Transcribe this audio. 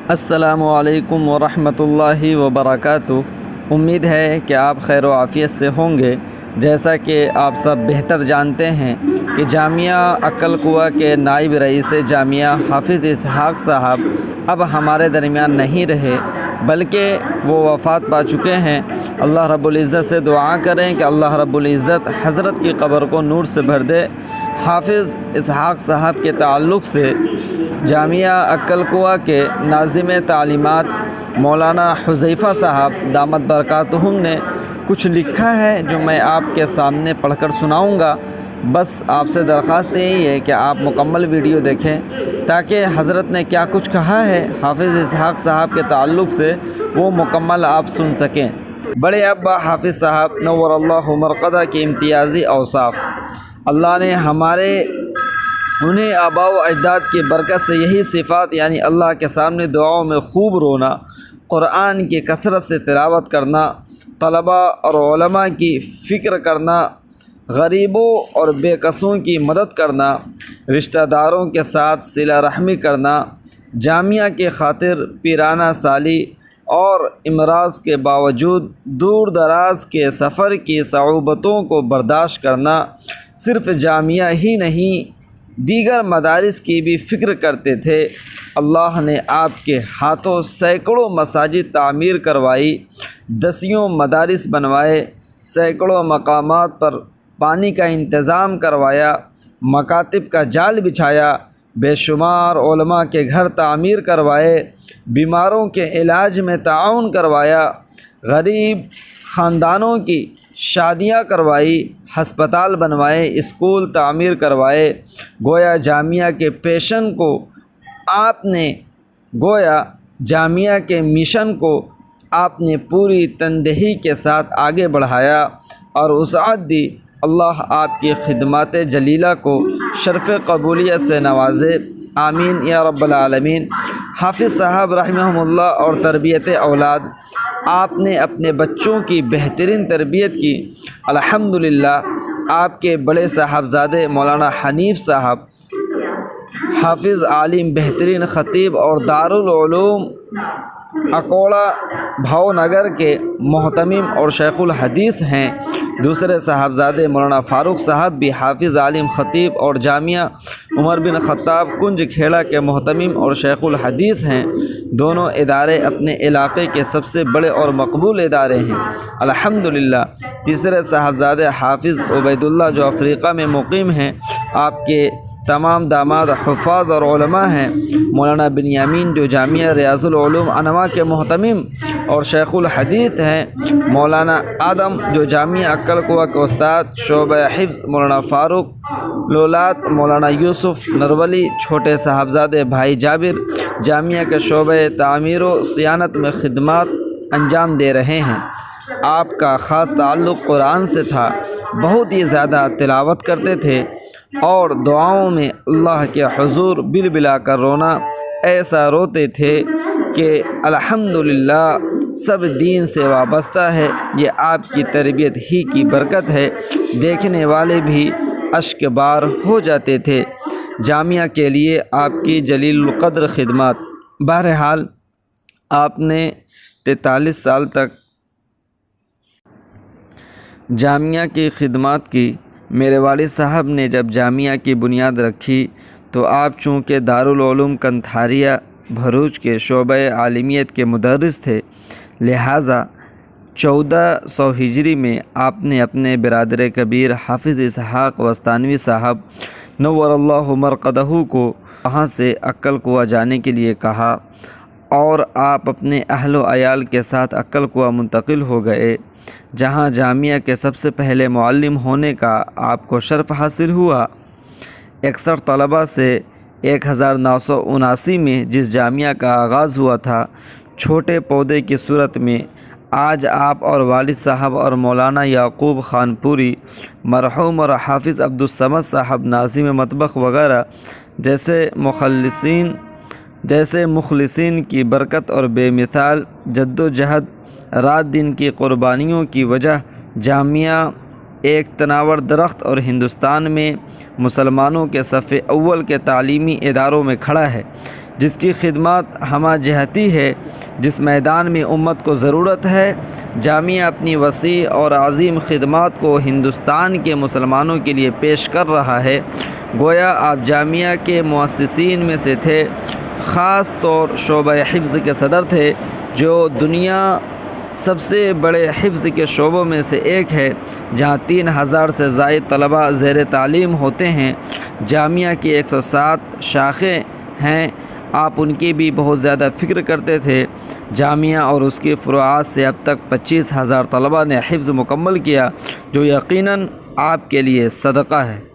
السلام علیکم ورحمۃ اللہ وبرکاتہ۔ امید ہے کہ آپ خیر و عافیت سے ہوں گے۔ جیسا کہ آپ سب بہتر جانتے ہیں کہ جامعہ عقل کوہ کے نائب رئیس جامعہ حافظ اسحاق صاحب اب ہمارے درمیان نہیں رہے، بلکہ وہ وفات پا چکے ہیں۔ اللہ رب العزت سے دعا کریں کہ اللہ رب العزت حضرت کی قبر کو نور سے بھر دے۔ حافظ اسحاق صاحب کے تعلق سے جامعہ عقل کوہ کے ناظم تعلیمات مولانا حذیفہ صاحب دامت برکاتہم نے کچھ لکھا ہے جو میں آپ کے سامنے پڑھ کر سناؤں گا۔ بس آپ سے درخواست یہی ہے کہ آپ مکمل ویڈیو دیکھیں تاکہ حضرت نے کیا کچھ کہا ہے حافظ اسحاق صاحب کے تعلق سے وہ مکمل آپ سن سکیں۔ بڑے ابا حافظ صاحب نور اللہ مرقدہ کی امتیازی اوصاف۔ اللہ نے ہمارے انہیں آباء و اجداد کی برکت سے یہی صفات، یعنی اللہ کے سامنے دعاؤں میں خوب رونا، قرآن کی کثرت سے تلاوت کرنا، طلباء اور علماء کی فکر کرنا، غریبوں اور بے کسوں کی مدد کرنا، رشتہ داروں کے ساتھ صلہ رحمی کرنا، جامعہ کی خاطر پیرانہ سالی اور امراض کے باوجود دور دراز کے سفر کی صعوبتوں کو برداشت کرنا، صرف جامعہ ہی نہیں دیگر مدارس کی بھی فکر کرتے تھے۔ اللہ نے آپ کے ہاتھوں سینکڑوں مساجد تعمیر کروائی، دسیوں مدارس بنوائے، سینکڑوں مقامات پر پانی کا انتظام کروایا، مکاتب کا جال بچھایا، بے شمار علماء کے گھر تعمیر کروائے، بیماروں کے علاج میں تعاون کروایا، غریب خاندانوں کی شادیاں کروائی، ہسپتال بنوائے، اسکول تعمیر کروائے۔ گویا جامعہ کے پیشن کو آپ نے گویا جامعہ کے مشن کو آپ نے پوری تندہی کے ساتھ آگے بڑھایا اور وسعت دی۔ اللہ آپ کی خدمات جلیلہ کو شرف قبولیت سے نوازے، آمین یا رب العالمین۔ حافظ صاحب رحمہ اللہ اور تربیت اولاد، آپ نے اپنے بچوں کی بہترین تربیت کی۔ الحمدللہ آپ کے بڑے صاحبزادے مولانا حنیف صاحب حافظ عالم، بہترین خطیب اور دارالعلوم اکوڑا بھاؤ نگر کے محتمم اور شیخ الحدیث ہیں۔ دوسرے صاحبزادے مولانا فاروق صاحب بھی حافظ عالم، خطیب اور جامعہ عمر بن خطاب کنج کھیڑا کے محتمم اور شیخ الحدیث ہیں۔ دونوں ادارے اپنے علاقے کے سب سے بڑے اور مقبول ادارے ہیں، الحمدللہ۔ تیسرے صاحبزادے حافظ عبید اللہ جو افریقہ میں مقیم ہیں، آپ کے تمام داماد حفاظ اور علماء ہیں۔ مولانا بنیامین جو جامعہ ریاض العلوم انواع کے محتمم اور شیخ الحدیث ہیں۔ مولانا آدم جو جامعہ عقل کوہ کے استاد شعبہ حفظ۔ مولانا فاروق لولات، مولانا یوسف نرولی، چھوٹے صاحبزادے بھائی جابر جامعہ کے شعبہ تعمیر و صیانت میں خدمات انجام دے رہے ہیں۔ آپ کا خاص تعلق قرآن سے تھا، بہت ہی زیادہ تلاوت کرتے تھے اور دعاؤں میں اللہ کے حضور بل بلا کر رونا، ایسا روتے تھے کہ الحمدللہ سب دین سے وابستہ ہے۔ یہ آپ کی تربیت ہی کی برکت ہے، دیکھنے والے بھی اشک بار ہو جاتے تھے۔ جامعہ کے لیے آپ کی جلیل القدر خدمات۔ بہرحال آپ نے 43 سال تک جامعہ کی خدمات کی۔ میرے والد صاحب نے جب جامعہ کی بنیاد رکھی تو آپ چونکہ دارالعلوم کنتھاریہ بھروچ کے شعبہ عالمیت کے مدرس تھے، لہٰذا 1400 ہجری میں آپ نے اپنے برادر کبیر حافظ اسحاق وستانوی صاحب نور اللہ مرقدہ کو وہاں سے عقل کوہ جانے کے لیے کہا اور آپ اپنے اہل و عیال کے ساتھ عقل کوہ منتقل ہو گئے، جہاں جامعہ کے سب سے پہلے معلم ہونے کا آپ کو شرف حاصل ہوا۔ 61 طلباء سے 1979 میں جس جامعہ کا آغاز ہوا تھا، چھوٹے پودے کی صورت میں، آج آپ اور والد صاحب اور مولانا یعقوب خان پوری، مرحوم اور حافظ عبدالصمد صاحب ناظم مطبخ وغیرہ جیسے مخلصین کی برکت اور بے مثال جد و جہد، رات دن کی قربانیوں کی وجہ جامعہ ایک تناور درخت اور ہندوستان میں مسلمانوں کے صف اول کے تعلیمی اداروں میں کھڑا ہے۔ جس کی خدمات ہمہ جہتی ہے، جس میدان میں امت کو ضرورت ہے۔ جامعہ اپنی وسیع اور عظیم خدمات کو ہندوستان کے مسلمانوں کے لیے پیش کر رہا ہے۔ گویا آپ جامعہ کے مؤسسین میں سے تھے، خاص طور شعبہ حفظ کے صدر تھے، جو دنیا سب سے بڑے حفظ کے شعبوں میں سے ایک ہے، جہاں 3000 سے زائد طلباء زیر تعلیم ہوتے ہیں۔ جامعہ کی 107 شاخیں ہیں، آپ ان کی بھی بہت زیادہ فکر کرتے تھے۔ جامعہ اور اس کی فروعات سے اب تک 25,000 طلباء نے حفظ مکمل کیا، جو یقیناً آپ کے لیے صدقہ ہے۔